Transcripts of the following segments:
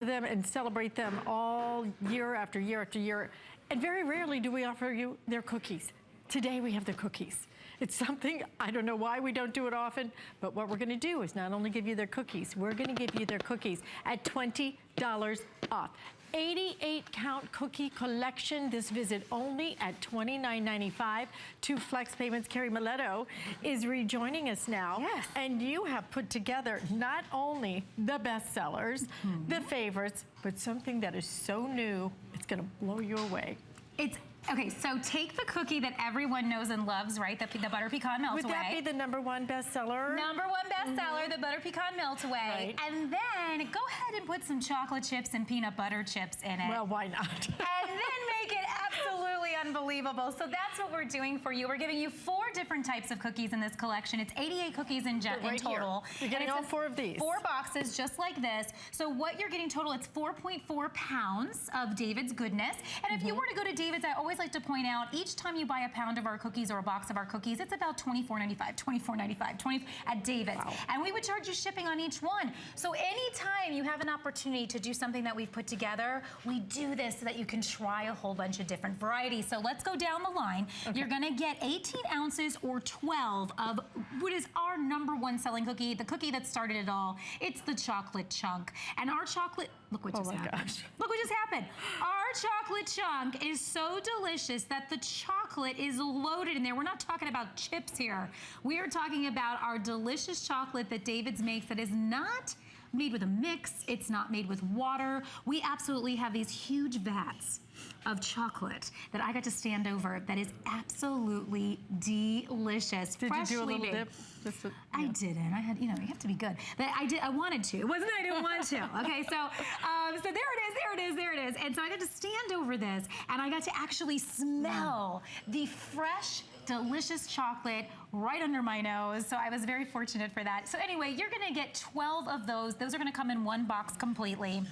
them and celebrate them all year after year after year. And very rarely do we offer you their cookies. Today we have the cookies. It's something, I don't know why we don't do it often, but what we're gonna do is not only give you their cookies, we're gonna give you their cookies at $20 off. 88 count cookie collection, this visit only at $29.95. 2 flex payments. Carrie Miletto is rejoining us now. Yes. And you have put together not only the bestsellers, the favorites, but something that is so new, it's gonna blow you away. Okay, so take the cookie that everyone knows and loves, right? The butter pecan melt away. Would that be the #1 bestseller? #1 bestseller, the butter pecan melt away. Right. And then go ahead and put some chocolate chips and peanut butter chips in it. Well, why not? And then make it absolutely unbelievable. So that's what we're doing for you. We're giving you 4 different types of cookies in this collection. It's 88 cookies in total. You're getting all 4 of these. 4 boxes just like this. So what you're getting total, it's 4.4 pounds of David's goodness. And if you were to go to David's, I always like to point out, each time you buy a pound of our cookies or a box of our cookies, it's about $24.95 at David's. Wow. And we would charge you shipping on each one. So anytime you have an opportunity to do something that we've put together, we do this so that you can try a whole bunch of different varieties. So let's go down the line. Okay. You're gonna get 18 ounces or 12 of what is our #1 selling cookie, the cookie that started it all. It's the chocolate chunk. And our chocolate, look what just happened. Gosh. Look what just happened. Our chocolate chunk is so delicious that the chocolate is loaded in there. We're not talking about chips here. We are talking about our delicious chocolate that David's makes that is not made with a mix. It's not made with water. We absolutely have these huge vats of chocolate that I got to stand over that is absolutely delicious. Did you do a little dip? I didn't. I had, you know, you have to be good. But I wanted to. It wasn't that I didn't want to. Okay, so there it is. And so I got to stand over this and I got to actually smell the fresh, delicious chocolate right under my nose. So I was very fortunate for that. So anyway, you're gonna get 12 of those. Those are gonna come in 1 box completely.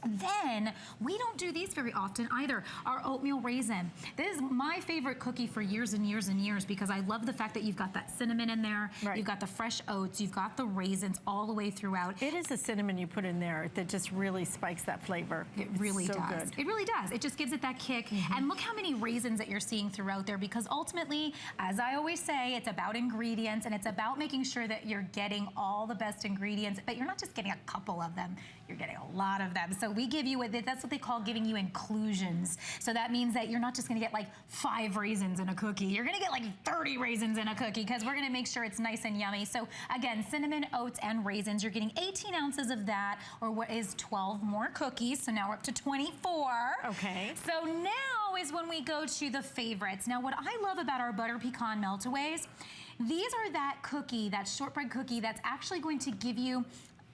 Then, we don't do these very often either. Our oatmeal raisin. This is my favorite cookie for years and years and years because I love the fact that you've got that cinnamon in there, you've got the fresh oats, you've got the raisins all the way throughout. It is the cinnamon you put in there that just really spikes that flavor. It really does. Good. It really does. It just gives it that kick. And look how many raisins that you're seeing throughout there because ultimately, as I always say, it's about ingredients and it's about making sure that you're getting all the best ingredients, but you're not just getting a couple of them, you're getting a lot of them. So we give you, that's what they call giving you inclusions. So that means that you're not just gonna get like 5 raisins in a cookie. You're gonna get like 30 raisins in a cookie because we're gonna make sure it's nice and yummy. So again, cinnamon, oats, and raisins. You're getting 18 ounces of that, or what is 12 more cookies. So now we're up to 24. Okay. So now is when we go to the favorites. Now what I love about our butter pecan meltaways, these are that cookie, that shortbread cookie that's actually going to give you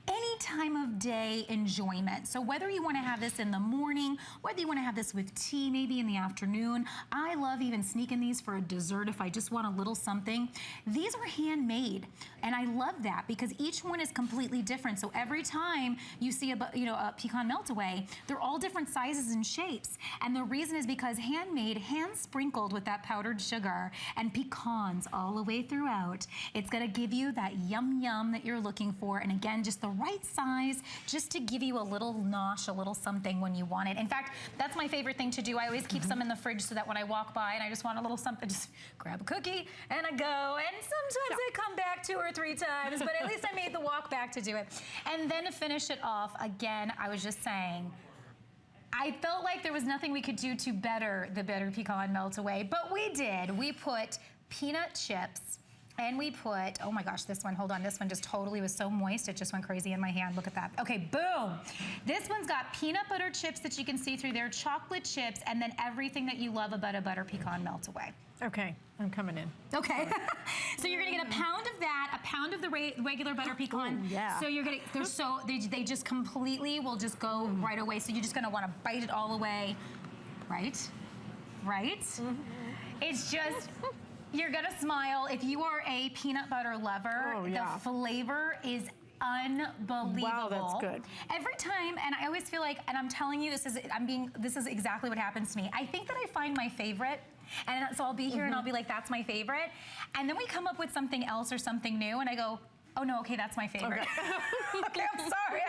any time of day enjoyment. So whether you want to have this in the morning, whether you want to have this with tea, maybe in the afternoon, I love even sneaking these for a dessert if I just want a little something. These are handmade, and I love that because each one is completely different. So every time you see a pecan melt away, they're all different sizes and shapes. And the reason is because handmade, hand sprinkled with that powdered sugar and pecans all the way throughout. It's gonna give you that yum yum that you're looking for. And again, just the right size, just to give you a little nosh, a little something when you want it. In fact, that's my favorite thing to do. I always keep some in the fridge so that when I walk by and I just want a little something, just grab a cookie and I go. And sometimes I come back 2 or 3 times, but at least I made the walk back to do it. And then to finish it off, again, I was just saying, I felt like there was nothing we could do to better the butter pecan melt away, but we did. We put peanut chips. And we put, oh my gosh, this one, hold on, this one just totally was so moist, it just went crazy in my hand, look at that. Okay, boom. This one's got peanut butter chips that you can see through there, chocolate chips, and then everything that you love about a butter pecan melt away. Okay, I'm coming in. Okay, so you're gonna get a pound of that, a pound of the regular butter pecan. Oh, yeah. So you're gonna, they just completely will just go right away. So you're just gonna wanna bite it all away, right? Right? It's just, you're gonna smile. If you are a peanut butter lover, the flavor is unbelievable. Wow, that's good. Every time, and I always feel like, and I'm telling you, this is exactly what happens to me. I think that I find my favorite, and so I'll be here and I'll be like, that's my favorite. And then we come up with something else or something new, and I go, oh no, okay, that's my favorite. Okay, I'm sorry.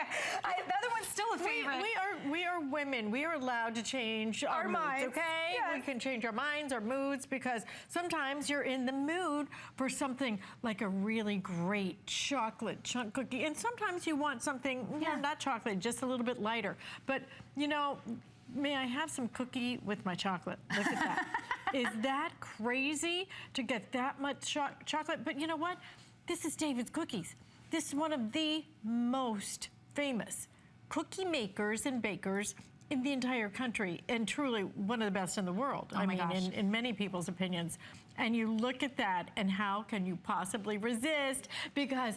The other one's still a favorite. We are women. We are allowed to change our minds, moods, okay? yes. We can change our minds, our moods, because sometimes you're in the mood for something like a really great chocolate chunk cookie, and sometimes you want something, not chocolate, just a little bit lighter. But, you know, may I have some cookie with my chocolate? Look at that. Is that crazy to get that much chocolate? But you know what? This is David's Cookies. This is one of the most famous cookie makers and bakers in the entire country, and truly one of the best in the world. Oh, I my mean, gosh. in many people's opinions. And you look at that, and how can you possibly resist? Because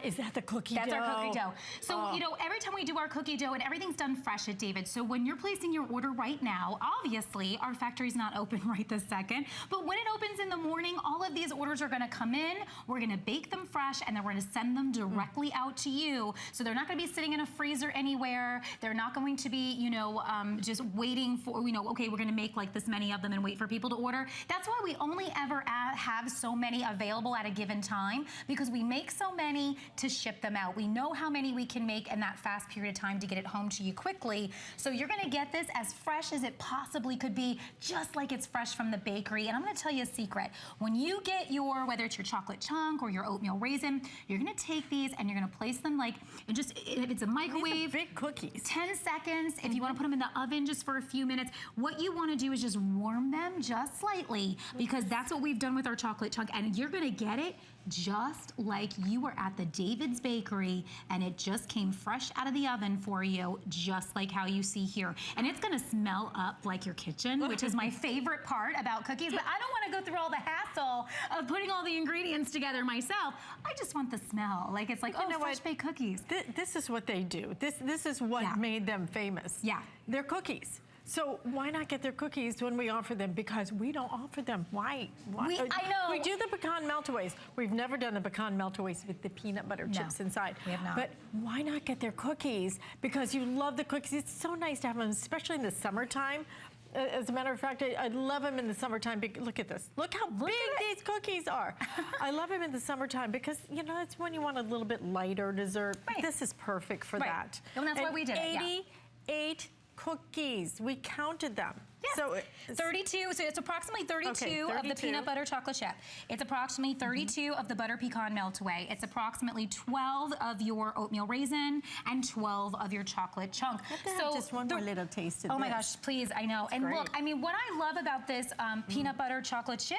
is that the cookie dough? That's our cookie dough. So, you know, every time we do our cookie dough, and everything's done fresh at David. So when you're placing your order right now, obviously our factory's not open right this second, but when it opens in the morning, all of these orders are gonna come in, we're gonna bake them fresh, and then we're gonna send them directly out to you. So they're not gonna be sitting in a freezer anywhere. They're not going to be, you know, just waiting for, you know, okay, we're gonna make like this many of them and wait for people to order. That's why we only ever have so many available at a given time, because we make so many to ship them out. We know how many we can make in that fast period of time to get it home to you quickly. So you're gonna get this as fresh as it possibly could be, just like it's fresh from the bakery. And I'm gonna tell you a secret. When you get your, whether it's your chocolate chunk or your oatmeal raisin, you're gonna take these and you're gonna place them like, if it's a microwave, big cookies. 10 seconds. If you wanna put them in the oven just for a few minutes, what you wanna do is just warm them just slightly, because that's what we've done with our chocolate chunk, and you're gonna get it just like you were at the David's Bakery and it just came fresh out of the oven for you, just like how you see here. And it's gonna smell up like your kitchen, which is my favorite part about cookies, but I don't wanna go through all the hassle of putting all the ingredients together myself. I just want the smell. Like it's like, oh, fresh baked cookies. This is what they do. This is what made them famous. Yeah. They're cookies. So why not get their cookies when we offer them? Because we don't offer them. Why? I know. We do the pecan meltaways. We've never done the pecan meltaways with the peanut butter chips inside. We have not. But why not get their cookies? Because you love the cookies. It's so nice to have them, especially in the summertime. As a matter of fact, I love them in the summertime. Look at this. Look how big these cookies are. I love them in the summertime because, you know, it's when you want a little bit lighter dessert. Right. This is perfect for that. And that's why we did it. 88 cookies. We counted them. Yes. So 32, so it's approximately 32 of the peanut butter chocolate chip. It's approximately 32 of the butter pecan melt-away. It's approximately 12 of your oatmeal raisin and 12 of your chocolate chunk. So just one more little taste of this. Oh my gosh, please, I know. And great. Look, I mean, what I love about this peanut butter chocolate chip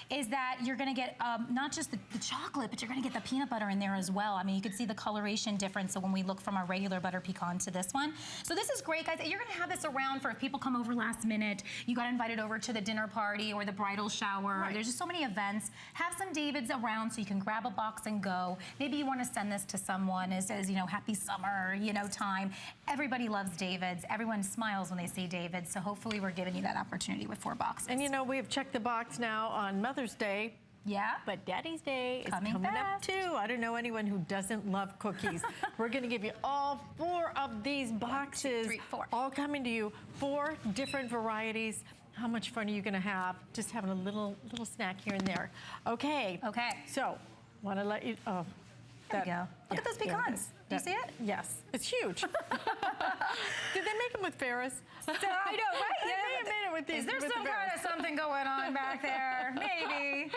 is that you're gonna get not just the chocolate, but you're gonna get the peanut butter in there as well. I mean, you can see the coloration difference so when we look from our regular butter pecan to this one. So this is great, guys. You're gonna have this around for if people come over last minute. You got invited over to the dinner party or the bridal shower. There's just so many events. Have some Davids around so you can grab a box and go. Maybe you want to send this to someone as you know, happy summer, you know, time. Everybody loves Davids. Everyone smiles when they see Davids. So hopefully we're giving you that opportunity with 4 boxes. And you know, we have checked the box now on Mother's Day. Yeah. But Daddy's Day is coming up too. I don't know anyone who doesn't love cookies. We're going to give you all 4 of these boxes. 1, 2, 3, 4. All coming to you. 4 different varieties. How much fun are you going to have just having a little snack here and there? Okay. Okay. So, want to let you... Oh, there we go. Look at those pecans. Do you see it? Yes. It's huge. Did they make them with Ferris? I know, right? They may have made it with these. Is there some kind of something going on back there? Maybe.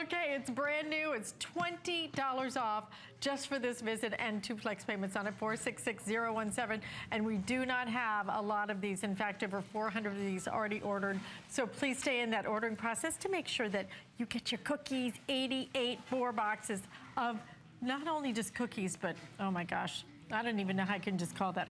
Okay, it's brand new. It's $20 off just for this visit and 2 flex payments on it, 466017. And we do not have a lot of these. In fact, over 400 of these already ordered. So please stay in that ordering process to make sure that you get your cookies, 88 4 boxes of not only just cookies, but oh my gosh, I don't even know how I can just call that